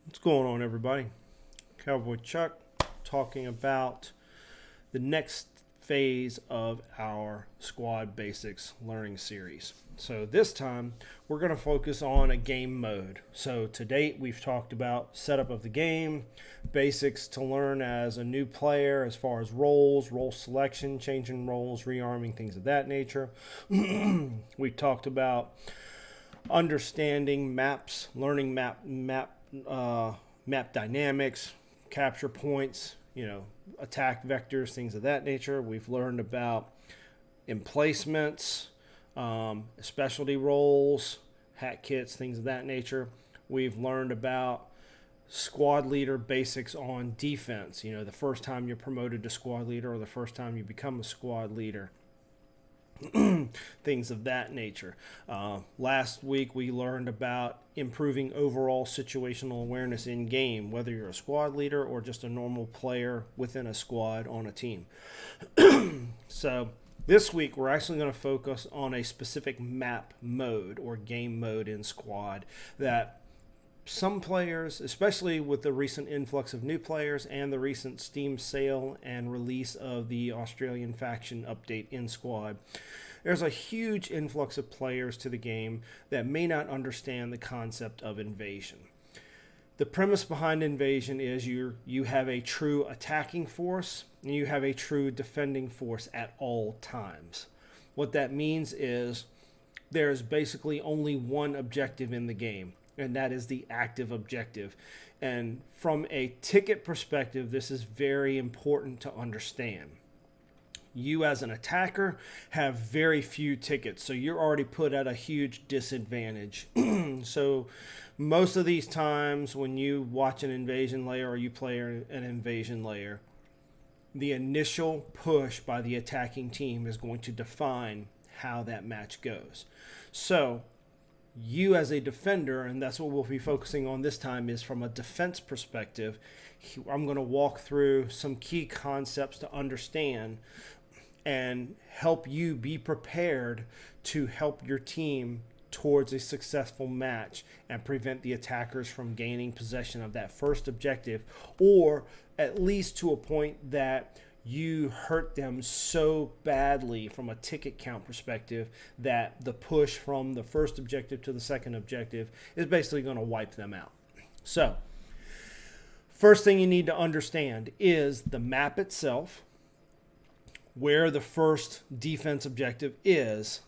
What's going on, everybody? Cowboy Chuck talking about the next phase of our Squad Basics learning series. So this time we're going to focus on a game mode. So to date we've talked about setup of the game, basics to learn as a new player as far as roles, role selection, changing roles, rearming, things of that nature. We talked about understanding maps, learning map dynamics, capture points, attack vectors, things of that nature. We've learned about emplacements, specialty roles, hat kits, things of that nature. We've learned about squad leader basics on defense. The first time you're promoted to squad leader or the first time you become a squad leader. Things of that nature. Last week we learned about improving overall situational awareness in game, whether you're a squad leader or just a normal player within a squad on a team. So this week we're actually going to focus on a specific map mode or game mode in squad that some players, especially with the recent influx of new players and the recent Steam sale and release of the Australian faction update in Squad, there's a huge influx of players to the game that may not understand the concept of invasion. The premise behind invasion is you have a true attacking force and you have a true defending force at all times. What that means is there's basically only one objective in the game, and that is the active objective. And from a ticket perspective, this is very important to understand. You as an attacker have very few tickets, so you're already put at a huge disadvantage. So most of these times when you watch an invasion layer or you play an invasion layer, the initial push by the attacking team is going to define how that match goes. So you as a defender, and that's what we'll be focusing on this time, is from a defense perspective. I'm going to walk through some key concepts to understand and help you be prepared to help your team towards a successful match and prevent the attackers from gaining possession of that first objective, or at least to a point that you hurt them so badly from a ticket count perspective that the push from the first objective to the second objective is basically going to wipe them out. So, first thing you need to understand is the map itself, where the first defense objective is,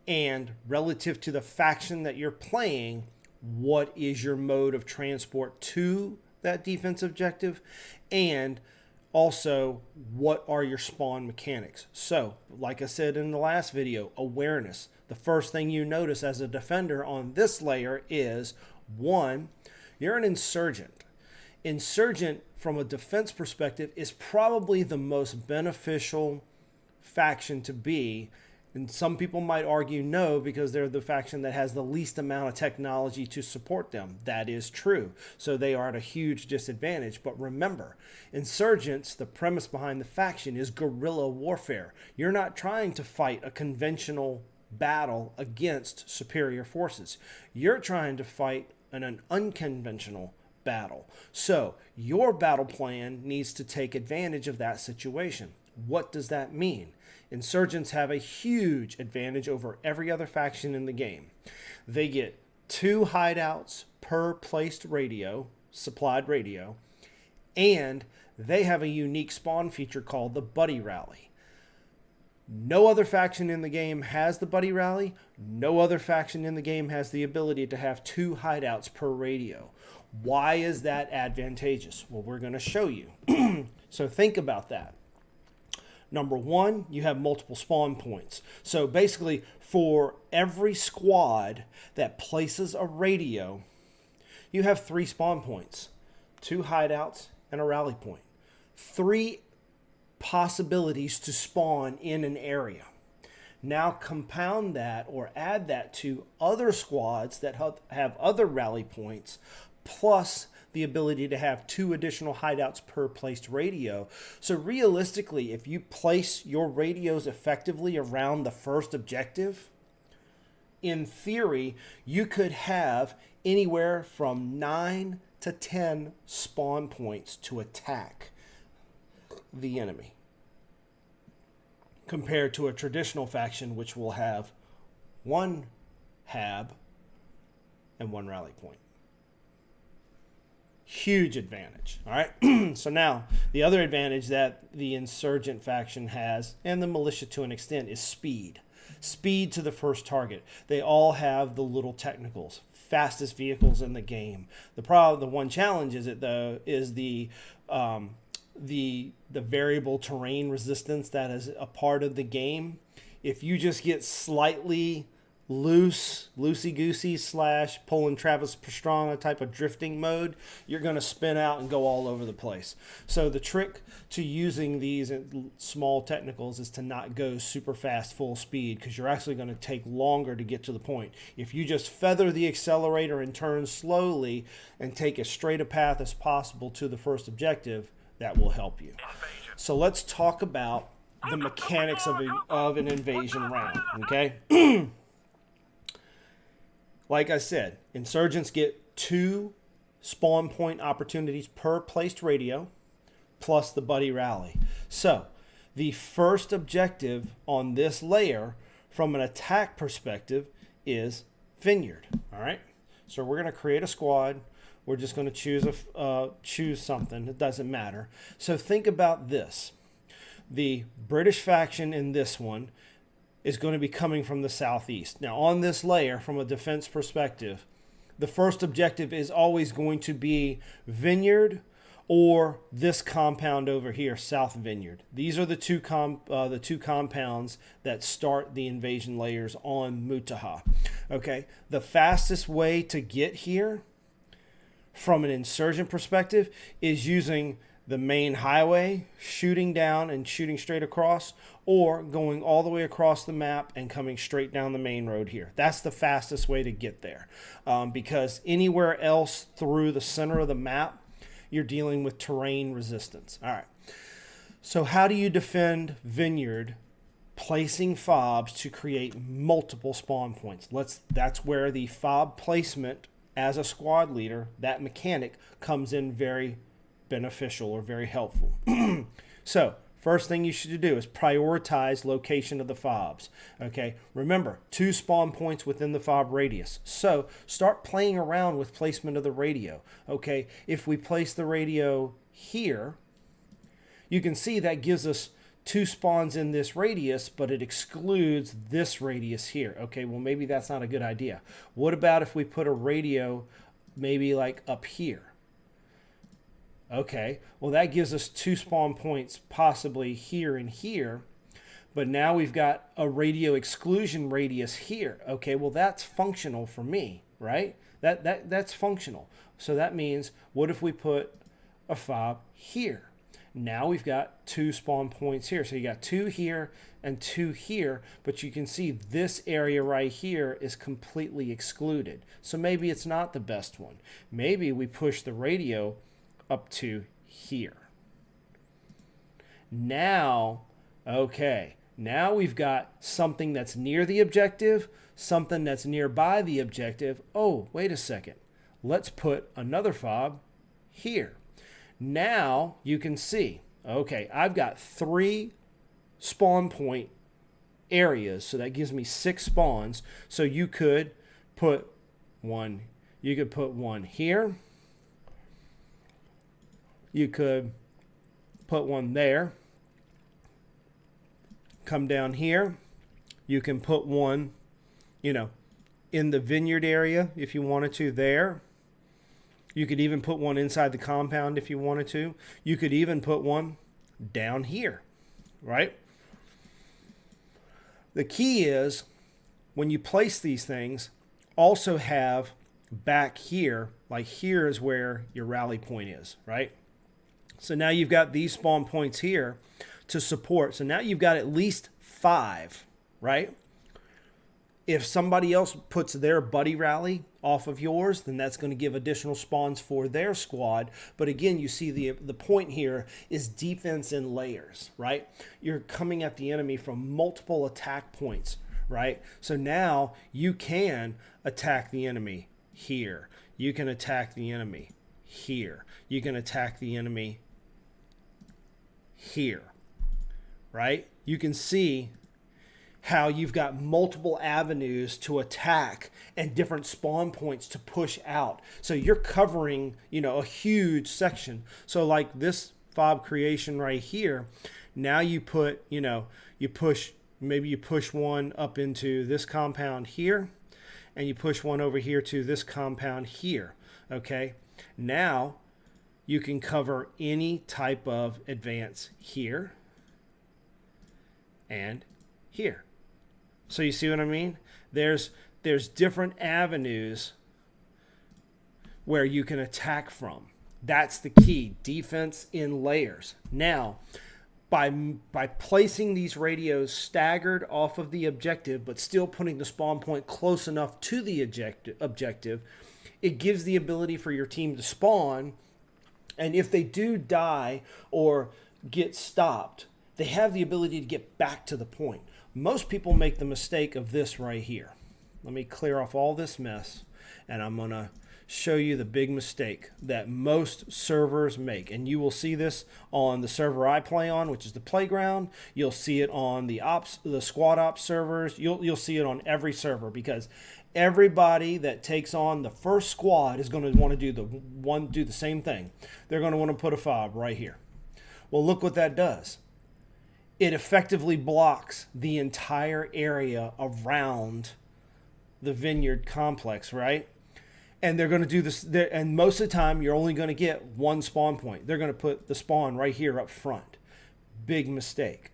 and relative to the faction that you're playing, what is your mode of transport to that defense objective, and also, what are your spawn mechanics? So, like I said in the last video, awareness. The first thing you notice as a defender on this layer is, one, you're an insurgent. Insurgent, from a defense perspective, is probably the most beneficial faction to be. And some people might argue no, because they're the faction that has the least amount of technology to support them. That is true. So they are at a huge disadvantage. But remember, insurgents, the premise behind the faction is guerrilla warfare. You're not trying to fight a conventional battle against superior forces. You're trying to fight an unconventional battle. So your battle plan needs to take advantage of that situation. What does that mean? Insurgents have a huge advantage over every other faction in the game. They get 2 hideouts per placed radio, supplied radio, and they have a unique spawn feature called the Buddy Rally. No other faction in the game has the Buddy Rally. No other faction in the game has the ability to have 2 hideouts per radio. Why is that advantageous? Well, we're going to show you. So think about that. Number one, you have multiple spawn points. So basically, for every squad that places a radio, you have 3 spawn points, 2 hideouts, and a rally point. 3 possibilities to spawn in an area. Now compound that or add that to other squads that have other rally points, plus the ability to have 2 additional hideouts per placed radio. So realistically, if you place your radios effectively around the first objective, in theory, you could have anywhere from 9 to 10 spawn points to attack the enemy, compared to a traditional faction which will have 1 hab and 1 rally point. Huge advantage. All right. So now the other advantage that the insurgent faction has, and the militia to an extent, is speed. Speed to the first target. They all have the little technicals, fastest vehicles in the game. The one challenge is the variable terrain resistance that is a part of the game. If you just get slightly loosey-goosey / pulling Travis Pastrana type of drifting mode, you're going to spin out and go all over the place. So the trick to using these small technicals is to not go super fast full speed, because you're actually going to take longer to get to the point. If you just feather the accelerator and turn slowly and take as straight a path as possible to the first objective, that will help you. So let's talk about the mechanics of an invasion round, okay? Like I said, insurgents get 2 spawn point opportunities per placed radio, plus the buddy rally. So the first objective on this layer from an attack perspective is Vineyard. All right. So we're going to create a squad. We're just going to choose something. It doesn't matter. So think about this. The British faction in this one is going to be coming from the southeast. Now, on this layer, from a defense perspective, the first objective is always going to be Vineyard or this compound over here, South Vineyard. These are the two compounds that start the invasion layers on Mutaha. Okay, the fastest way to get here from an insurgent perspective is using the main highway, shooting down and shooting straight across, or going all the way across the map and coming straight down the main road here. That's the fastest way to get there, because anywhere else through the center of the map, you're dealing with terrain resistance. All right. So how do you defend Vineyard? Placing fobs to create multiple spawn points. That's where the fob placement as a squad leader, that mechanic, comes in very beneficial or very helpful. So first thing you should do is prioritize location of the fobs. Okay, remember, 2 spawn points within the fob radius. So start playing around with placement of the radio. Okay, if we place the radio here, you can see that gives us 2 spawns in this radius, but it excludes this radius here. Okay, well, maybe that's not a good idea. What about if we put a radio maybe like up here? Okay, well, that gives us 2 spawn points possibly here and here, but now we've got a radio exclusion radius here. Okay, well, that's functional for me, right? That's functional. So that means, what if we put a fob here? Now we've got 2 spawn points here. So you got 2 here and 2 here, but you can see this area right here is completely excluded. So maybe it's not the best one. Maybe we push the radio up to here. Now, okay, now we've got something that's near the objective, something that's nearby the objective. Oh, wait a second. Let's put another fob here. Now you can see, okay, I've got 3 spawn point areas, so that gives me 6 spawns. So you could put one here. You could put one there. Come down here. You can put one, in the vineyard area if you wanted to there. You could even put one inside the compound if you wanted to. You could even put one down here, right? The key is, when you place these things, also have back here, like here is where your rally point is, right? So now you've got these spawn points here to support. So now you've got at least 5, right? If somebody else puts their buddy rally off of yours, then that's going to give additional spawns for their squad. But again, you see the point here is defense in layers, right? You're coming at the enemy from multiple attack points, right? So now you can attack the enemy here. You can attack the enemy here. You can attack the enemy here, right? You can see how you've got multiple avenues to attack and different spawn points to push out. So you're covering, a huge section. So like this fob creation right here, now you put, maybe you push one up into this compound here, and you push one over here to this compound here, okay? Now you can cover any type of advance here and here. So you see what I mean? There's different avenues where you can attack from. That's the key, defense in layers. Now, by placing these radios staggered off of the objective, but still putting the spawn point close enough to the objective, it gives the ability for your team to spawn. And if they do die or get stopped, they have the ability to get back to the point. Most people make the mistake of this right here. Let me clear off all this mess, and I'm going to show you the big mistake that most servers make. And you will see this on the server I play on, which is the Playground. You'll see it on the squad ops servers. You'll see it on every server, because everybody that takes on the first squad is going to want to do the same thing. They're going to want to put a fob right here. Well, look what that does. It effectively blocks the entire area around the vineyard complex, right? And they're going to do this, and most of the time, you're only going to get one spawn point. They're going to put the spawn right here up front. Big mistake.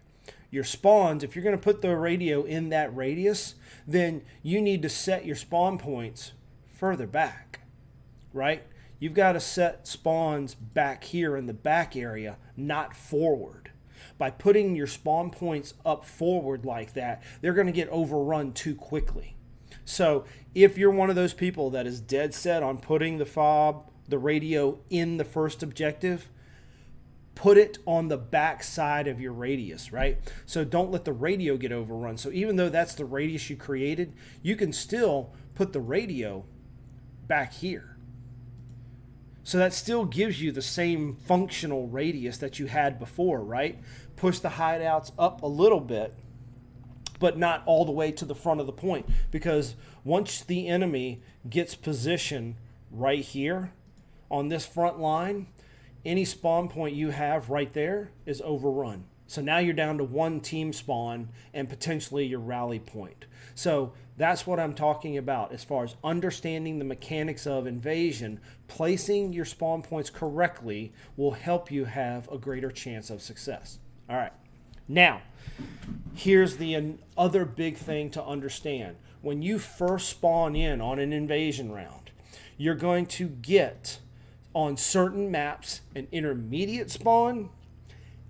Your spawns, if you're going to put the radio in that radius, then you need to set your spawn points further back, right? You've got to set spawns back here in the back area, not forward. By putting your spawn points up forward like that, they're going to get overrun too quickly. So if you're one of those people that is dead set on putting the radio in the first objective, put it on the back side of your radius, right? So don't let the radio get overrun. So even though that's the radius you created, you can still put the radio back here. So that still gives you the same functional radius that you had before, right? Push the hideouts up a little bit, but not all the way to the front of the point, because once the enemy gets position right here on this front line, any spawn point you have right there is overrun. So now you're down to one team spawn and potentially your rally point. So that's what I'm talking about as far as understanding the mechanics of invasion. Placing your spawn points correctly will help you have a greater chance of success. All right. Now, here's the other big thing to understand. When you first spawn in on an invasion round, you're going to get on certain maps an intermediate spawn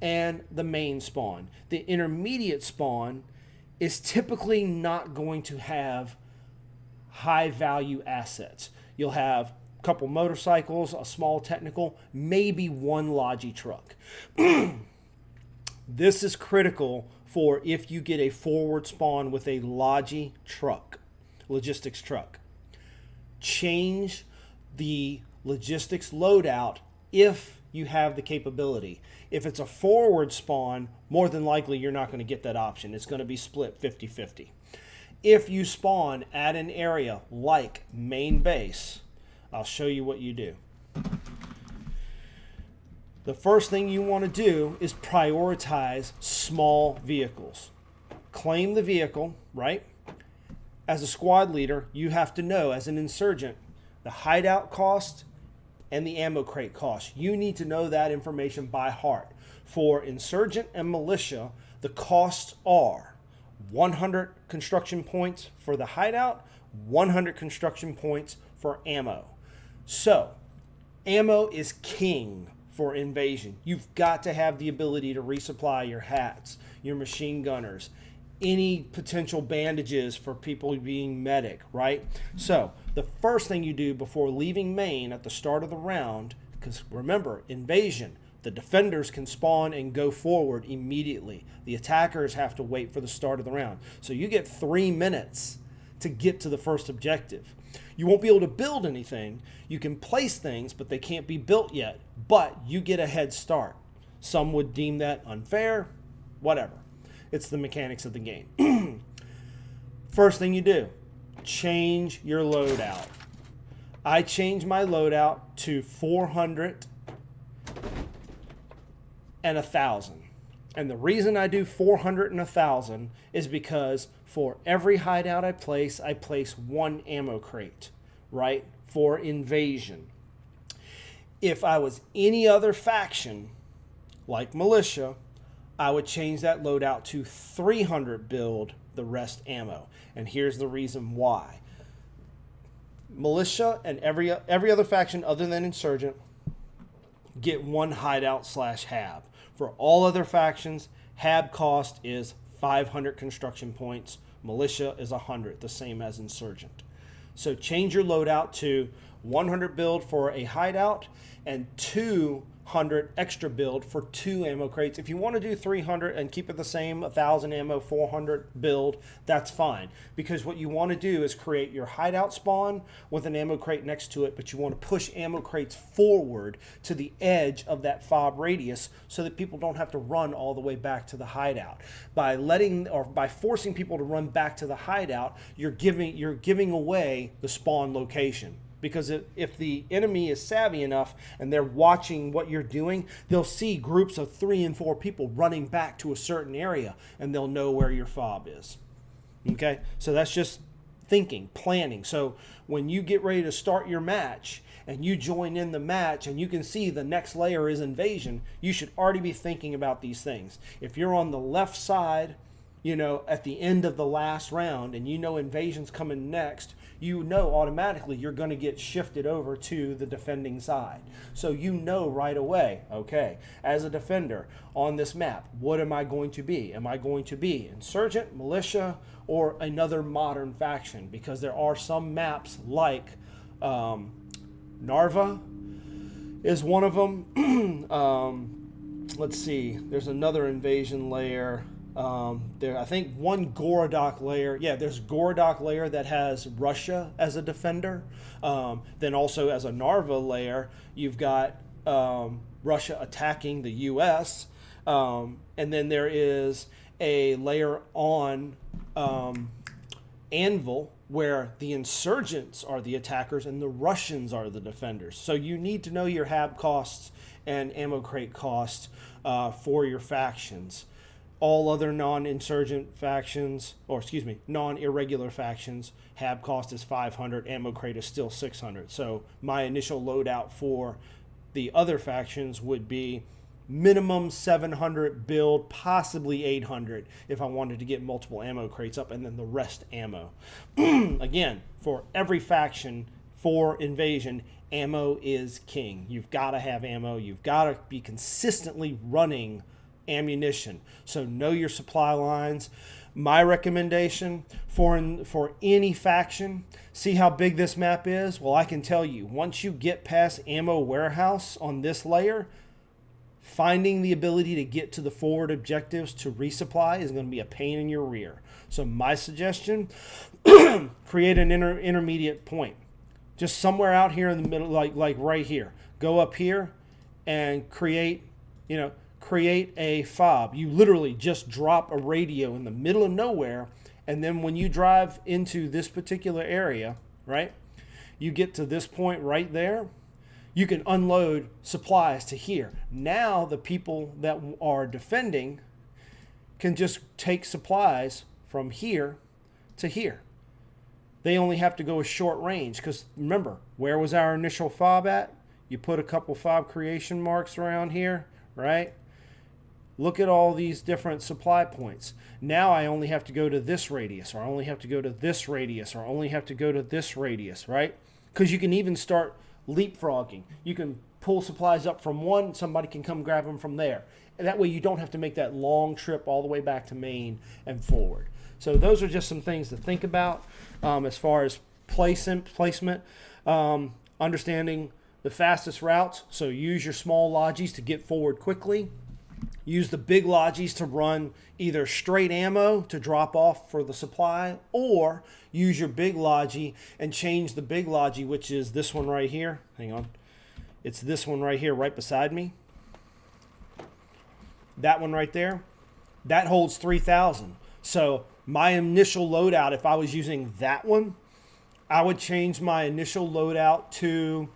and the main spawn. The intermediate spawn is typically not going to have high value assets. You'll have a couple motorcycles, a small technical, maybe one Logi truck. This is critical for if you get a forward spawn with a Logi truck, logistics truck. Change the logistics loadout if you have the capability. If it's a forward spawn, more than likely you're not going to get that option. It's going to be split 50-50. If you spawn at an area like main base, I'll show you what you do. The first thing you want to do is prioritize small vehicles. Claim the vehicle, right? As a squad leader, you have to know, as an insurgent, the hideout cost and the ammo crate cost. You need to know that information by heart. For insurgent and militia, the costs are 100 construction points for the hideout, 100 construction points for ammo. So, ammo is king for invasion. You've got to have the ability to resupply your hats, your machine gunners, any potential bandages for people being medic, right? So the first thing you do before leaving main at the start of the round, because remember, invasion, the defenders can spawn and go forward immediately. The attackers have to wait for the start of the round. So you get 3 minutes to get to the first objective. You won't be able to build anything. You can place things, but they can't be built yet. But you get a head start. Some would deem that unfair, whatever. It's the mechanics of the game. First thing you do, change your loadout. I changed my loadout to 400 and 1,000. And the reason I do 400 and 1,000 is because for every hideout I place 1 ammo crate, right, for invasion. If I was any other faction, like militia, I would change that loadout to 300 build, the rest ammo. And here's the reason why. Militia and every other faction other than insurgent get 1 hideout / hab. For all other factions, hab cost is 500 construction points. Militia is 100, the same as insurgent. So change your loadout to 100 build for a hideout and 200 extra build for 2 ammo crates. If you want to do 300 and keep it the same, 1,000 ammo, 400 build, that's fine. Because what you want to do is create your hideout spawn with an ammo crate next to it, but you want to push ammo crates forward to the edge of that fob radius so that people don't have to run all the way back to the hideout. By forcing people to run back to the hideout, you're giving away the spawn location. Because if the enemy is savvy enough and they're watching what you're doing, they'll see groups of 3 and 4 people running back to a certain area, and they'll know where your fob is. Okay? So that's just thinking, planning. So when you get ready to start your match and you join in the match and you can see the next layer is invasion, you should already be thinking about these things. If you're on the left side, at the end of the last round and invasion's coming next, automatically you're going to get shifted over to the defending side. So right away, okay, as a defender on this map, what am I going to be? Am I going to be insurgent, militia, or another modern faction? Because there are some maps like Narva is one of them. Let's see, there's another invasion layer. I think one Gorodok layer. Yeah, there's Gorodok layer that has Russia as a defender. Then also as a Narva layer, you've got Russia attacking the U.S. And then there is a layer on Anvil where the insurgents are the attackers and the Russians are the defenders. So you need to know your hab costs and ammo crate costs for your factions. All other non-insurgent factions, non-irregular factions, hab cost is 500, ammo crate is still 600. So my initial loadout for the other factions would be minimum 700 build, possibly 800 if I wanted to get multiple ammo crates up, and then the rest ammo. Again, for every faction for invasion, ammo is king. You've got to have ammo. You've got to be consistently running ammunition. So know your supply lines. My recommendation for any faction, see how big this map is? Well, I can tell you, once you get past ammo warehouse on this layer, finding the ability to get to the forward objectives to resupply is going to be a pain in your rear. So my suggestion, create an intermediate point. Just somewhere out here in the middle, like right here. Go up here and create a fob. You literally just drop a radio in the middle of nowhere, and then when you drive into this particular area, right, you get to this point right there, you can unload supplies to here. Now the people that are defending can just take supplies from here to here. They only have to go a short range, because remember, where was our initial fob at? You put a couple fob creation marks around here, right? Look at all these different supply points. Now I only have to go to this radius, or I only have to go to this radius, or I only have to go to this radius, right? Because you can even start leapfrogging. You can pull supplies up from one, somebody can come grab them from there. And that way you don't have to make that long trip all the way back to Maine and forward. So those are just some things to think about as far as placement, understanding the fastest routes. So use your small lodges to get forward quickly. Use the big lodges to run either straight ammo to drop off for the supply, or use your big logie and change the big logie, which is this one right here. Hang on. It's this one right here right beside me. That one right there. That holds 3,000. So my initial loadout, if I was using that one, I would change my initial loadout to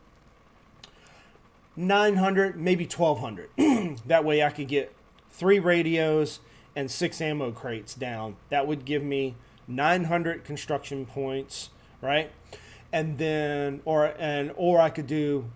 900, maybe 1,200. That way I could get 3 radios and 6 ammo crates down. That would give me 900 construction points, right? And then, or I could do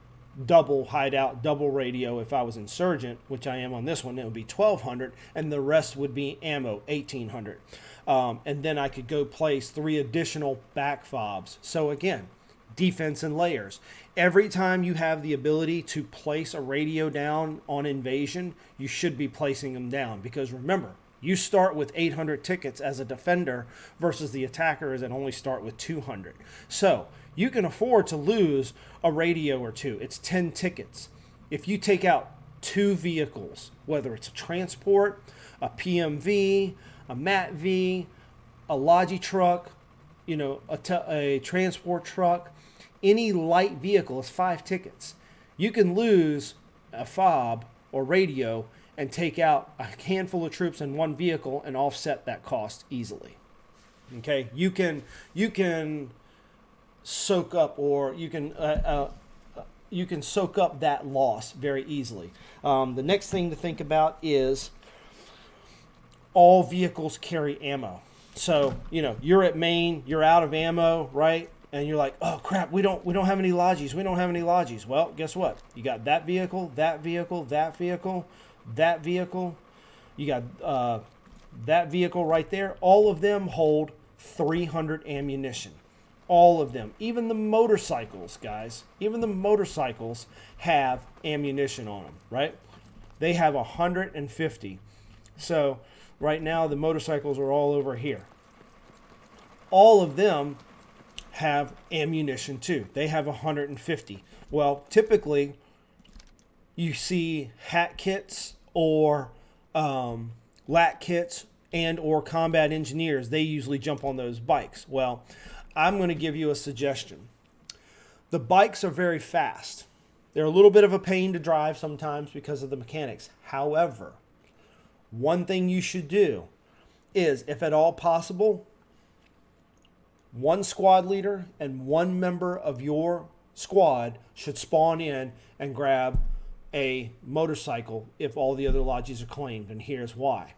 double hideout, double radio if I was insurgent, which I am on this one. It would be 1,200, and the rest would be ammo, 1,800. And then I could go place 3 additional back fobs. So again, defense and layers. Every time you have the ability to place a radio down on invasion, you should be placing them down, because remember, you start with 800 tickets as a defender versus the attackers that only start with 200. So you can afford to lose a radio or 2. It's 10 tickets. If you take out 2 vehicles, whether it's a transport, a PMV, a MATV, a logi truck, a transport truck, any light vehicle is 5 tickets. You can lose a fob or radio and take out a handful of troops in 1 vehicle and offset that cost easily. Okay, you can soak up, or you can soak up that loss very easily. The next thing to think about is all vehicles carry ammo. So you're at main, you're out of ammo, right? And you're like, oh crap, we don't have any lodges. We don't have any lodges. Well, guess what? You got that vehicle, that vehicle, that vehicle, that vehicle. You got that vehicle right there. All of them hold 300 ammunition. All of them. Even the motorcycles, guys. Even the motorcycles have ammunition on them, right? They have 150. So right now the motorcycles are all over here. All of them have ammunition too. They have 150. Well, typically you see hat kits or lat kits and or combat engineers. They usually jump on those bikes. Well, I'm going to give you a suggestion. The bikes are very fast. They're a little bit of a pain to drive sometimes because of the mechanics. However, one thing you should do is, if at all possible, 1 squad leader and 1 member of your squad should spawn in and grab a motorcycle if all the other lodges are claimed. And here's why.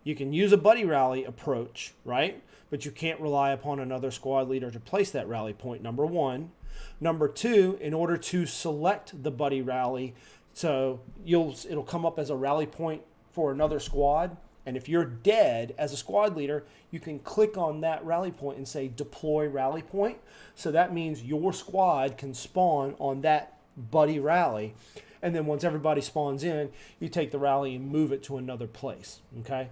You can use a buddy rally approach, right? But you can't rely upon another squad leader to place that rally point, number 1. Number 2, in order to select the buddy rally, so it'll come up as a rally point for another squad. And if you're dead as a squad leader, you can click on that rally point and say deploy rally point. So that means your squad can spawn on that buddy rally. And then once everybody spawns in, you take the rally and move it to another place. Okay?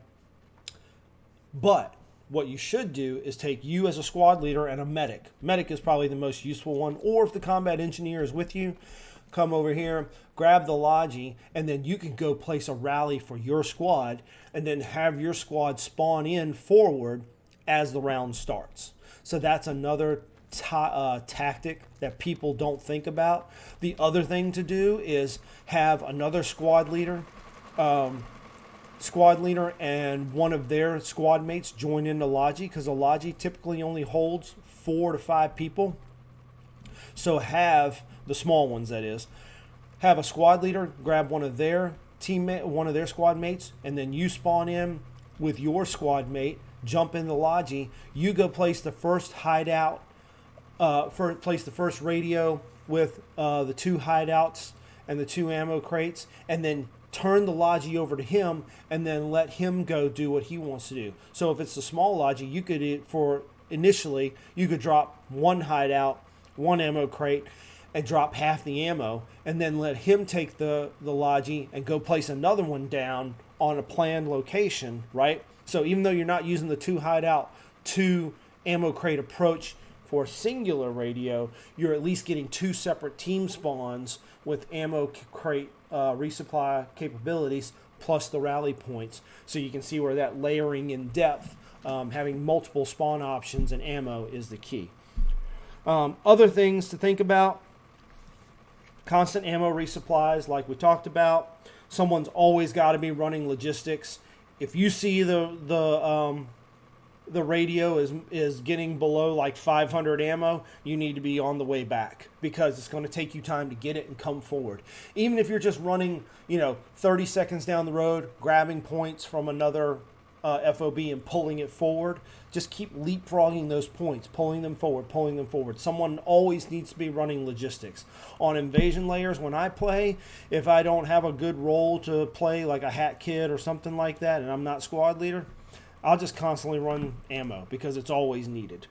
But what you should do is take you as a squad leader and a medic. Medic is probably the most useful one. Or if the combat engineer is with you, come over here, grab the logi, and then you can go place a rally for your squad and then have your squad spawn in forward as the round starts. So that's another tactic that people don't think about. The other thing to do is have another squad leader and one of their squad mates join in the logi, because a logi typically only holds 4 to 5 people. So have the small ones, that is, have a squad leader grab one of their squad mates, and then you spawn in with your squad mate, jump in the logi, you go place the first hideout, place the first radio with the 2 hideouts and the 2 ammo crates, and then turn the logi over to him, and then let him go do what he wants to do. So if it's a small logi, you could drop 1 hideout, 1 ammo crate, and drop half the ammo, and then let him take the logi and go place another one down on a planned location, right? So even though you're not using the 2 hideout, 2 ammo crate approach for a singular radio, you're at least getting 2 separate team spawns with ammo crate resupply capabilities, plus the rally points. So you can see where that layering in depth, having multiple spawn options and ammo is the key. Other things to think about: constant ammo resupplies, like we talked about. Someone's always got to be running logistics. If you see the radio is getting below like 500 ammo, you need to be on the way back, because it's going to take you time to get it and come forward. Even if you're just running, 30 seconds down the road, grabbing points from another FOB and pulling it forward, just keep leapfrogging those points, pulling them forward, pulling them forward. Someone always needs to be running logistics. On invasion layers, when I play, if I don't have a good role to play, like a hat kid or something like that, and I'm not squad leader, I'll just constantly run ammo because it's always needed.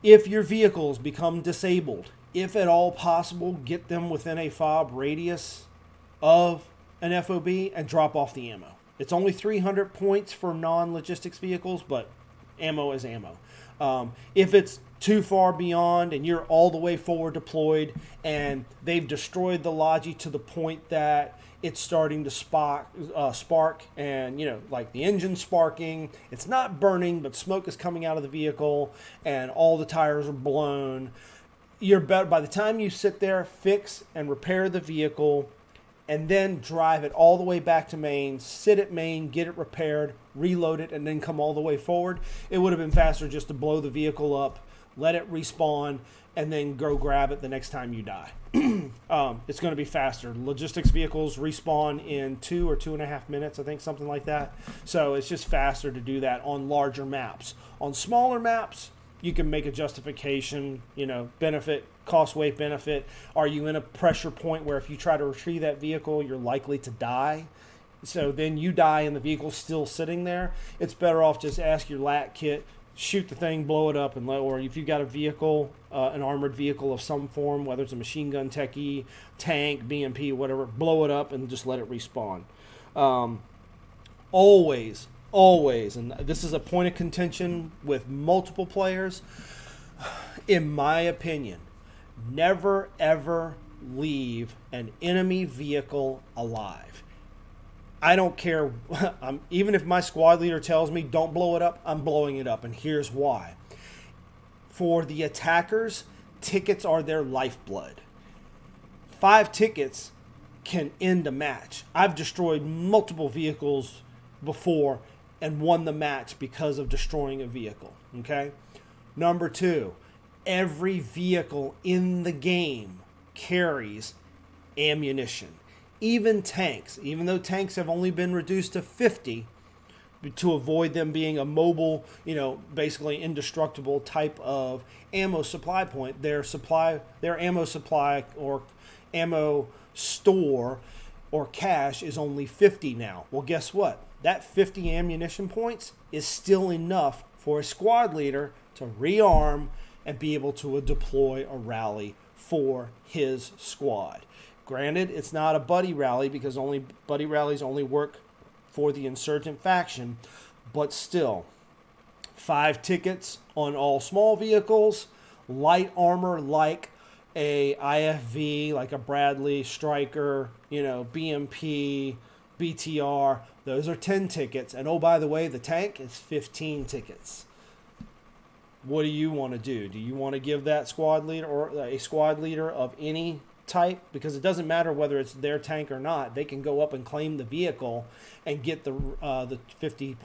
If your vehicles become disabled, if at all possible, get them within a fob radius of an FOB and drop off the ammo. It's only 300 points for non-logistics vehicles, but ammo is ammo. If it's too far beyond and you're all the way forward deployed and they've destroyed the logi to the point that it's starting to spark and, like the engine sparking, it's not burning, but smoke is coming out of the vehicle and all the tires are blown, you're better, by the time you sit there, fix and repair the vehicle, and then drive it all the way back to main, sit at main, get it repaired, reload it, and then come all the way forward. It would have been faster just to blow the vehicle up, let it respawn, and then go grab it the next time you die. It's going to be faster. Logistics vehicles respawn in 2 or 2.5 minutes, I think, something like that. So it's just faster to do that on larger maps. On smaller maps, you can make a justification, benefit, cost, weight, benefit. Are you in a pressure point where if you try to retrieve that vehicle, you're likely to die? So then you die and the vehicle's still sitting there. It's better off just ask your lat kit, shoot the thing, blow it up, or if you've got a vehicle, an armored vehicle of some form, whether it's a machine gun techie, tank, BMP, whatever, blow it up and just let it respawn. Always, and this is a point of contention with multiple players, in my opinion, never ever leave an enemy vehicle alive. I don't care. Even if my squad leader tells me don't blow it up, I'm blowing it up. And here's why. For the attackers, tickets are their lifeblood. 5 tickets can end a match. I've destroyed multiple vehicles before and won the match because of destroying a vehicle. Okay? Number 2, every vehicle in the game carries ammunition. Even tanks, even though tanks have only been reduced to 50 to avoid them being a mobile, basically indestructible type of ammo supply point, their ammo supply or ammo store or cache is only 50 now. Well, guess what? That 50 ammunition points is still enough for a squad leader to rearm and be able to deploy a rally for his squad. Granted, it's not a buddy rally because buddy rallies only work for the insurgent faction, but still, 5 tickets on all small vehicles, light armor like a IFV, like a Bradley, Stryker, BMP, BTR, those are 10 tickets. And oh, by the way, the tank is 15 tickets. What do you want to do? Do you want to give that squad leader or a squad leader of any type, because it doesn't matter whether it's their tank or not, they can go up and claim the vehicle and get the 50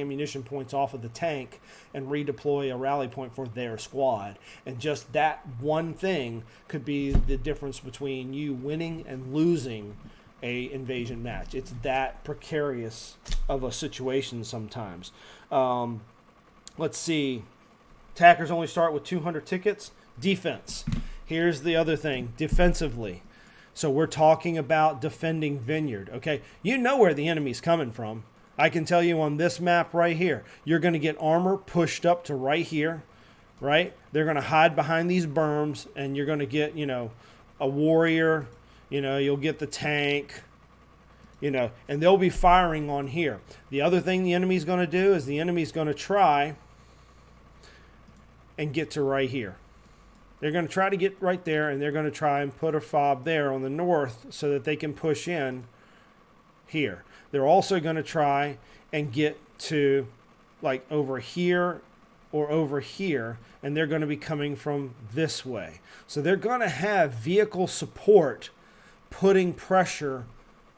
ammunition points off of the tank and redeploy a rally point for their squad. And just that one thing could be the difference between you winning and losing a invasion match. It's that precarious of a situation sometimes. Let's see. Attackers only start with 200 tickets. Defense. Here's the other thing, defensively. So we're talking about defending Vineyard, okay? You know where the enemy's coming from. I can tell you on this map right here, you're going to get armor pushed up to right here, right? They're going to hide behind these berms, and you're going to get, a warrior, you'll get the tank, and they'll be firing on here. The other thing the enemy's going to do is the enemy's going to try and get to right here. They're going to try to get right there, and they're going to try and put a fob there on the north so that they can push in here. They're also going to try and get to like over here or over here, and they're going to be coming from this way. So they're going to have vehicle support putting pressure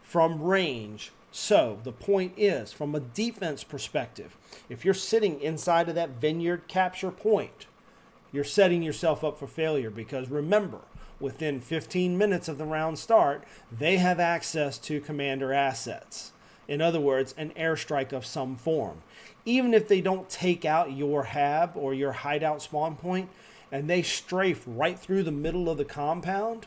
from range. So the point is, from a defense perspective, if you're sitting inside of that vineyard capture point, you're setting yourself up for failure, because remember, within 15 minutes of the round start, they have access to commander assets. In other words, an airstrike of some form. Even if they don't take out your hab or your hideout spawn point, and they strafe right through the middle of the compound,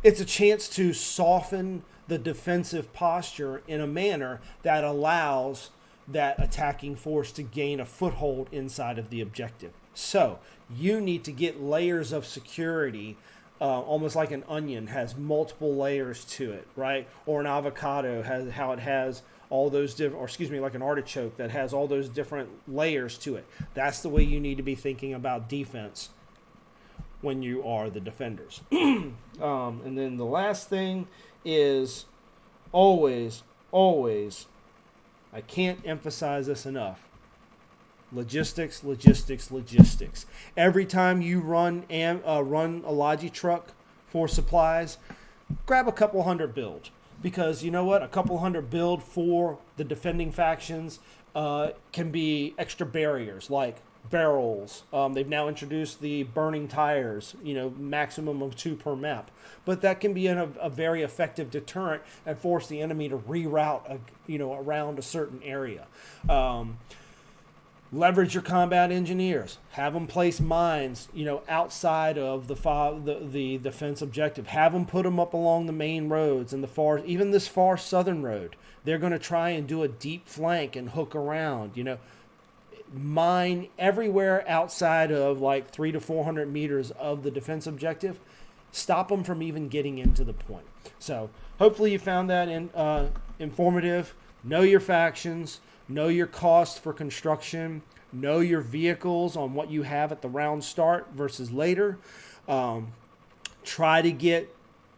it's a chance to soften the defensive posture in a manner that allows that attacking force to gain a foothold inside of the objective. So you need to get layers of security, almost like an onion has multiple layers to it, right? Or an avocado has how it has all those different, or excuse me, like an artichoke that has all those different layers to it. That's the way you need to be thinking about defense when you are the defenders. And then the last thing is always, I can't emphasize this enough, logistics. Every time you run a Logi truck for supplies, grab a couple hundred build. Because you know what? A couple hundred build for the defending factions can be extra barriers, like barrels. They've now introduced the burning tires, maximum of 2 per map. But that can be a very effective deterrent and force the enemy to reroute, around a certain area. Leverage your combat engineers. Have them place mines, outside of the defense objective. Have them put them up along the main roads and even this far southern road. They're going to try and do a deep flank and hook around, mine everywhere outside of like 300 to 400 meters of the defense objective. Stop them from even getting into the point. So hopefully you found that informative. Know your factions. Know your cost for construction. Know your vehicles on what you have at the round start versus later. Try to get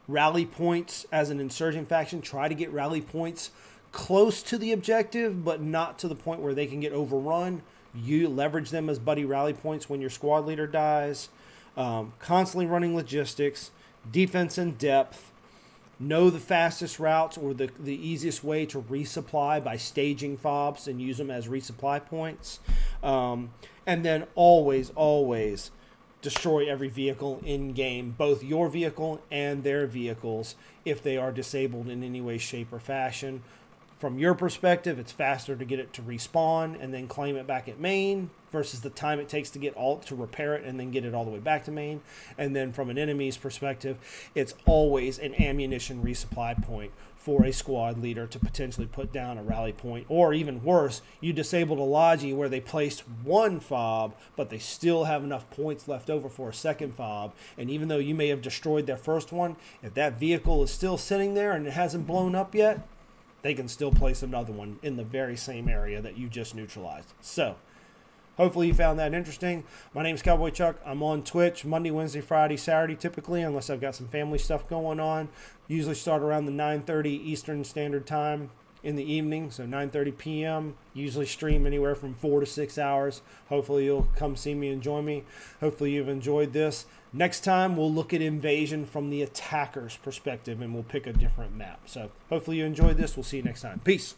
rally points as an insurgent faction. Try to get rally points close to the objective, but not to the point where they can get overrun. You leverage them as buddy rally points when your squad leader dies. Constantly running logistics, defense in depth. Know the fastest routes or the easiest way to resupply by staging fobs and use them as resupply points. And then always destroy every vehicle in game, both your vehicle and their vehicles, if they are disabled in any way, shape, or fashion. From your perspective, it's faster to get it to respawn and then claim it back at main versus the time it takes to get to repair it and then get it all the way back to main. And then from an enemy's perspective, it's always an ammunition resupply point for a squad leader to potentially put down a rally point. Or even worse, you disabled a Logi where they placed 1 fob, but they still have enough points left over for a second fob. And even though you may have destroyed their first one, if that vehicle is still sitting there and it hasn't blown up yet, they can still place another one in the very same area that you just neutralized. So, hopefully you found that interesting. My name's Cowboy Chuck. I'm on Twitch Monday, Wednesday, Friday, Saturday typically, unless I've got some family stuff going on. Usually start around the 9:30 Eastern Standard Time in the evening, so 9:30 p.m. Usually stream anywhere from 4 to 6 hours. Hopefully you'll come see me and join me. Hopefully you've enjoyed this. Next time we'll look at invasion from the attacker's perspective and we'll pick a different map. So hopefully you enjoyed this. We'll see you next time. Peace.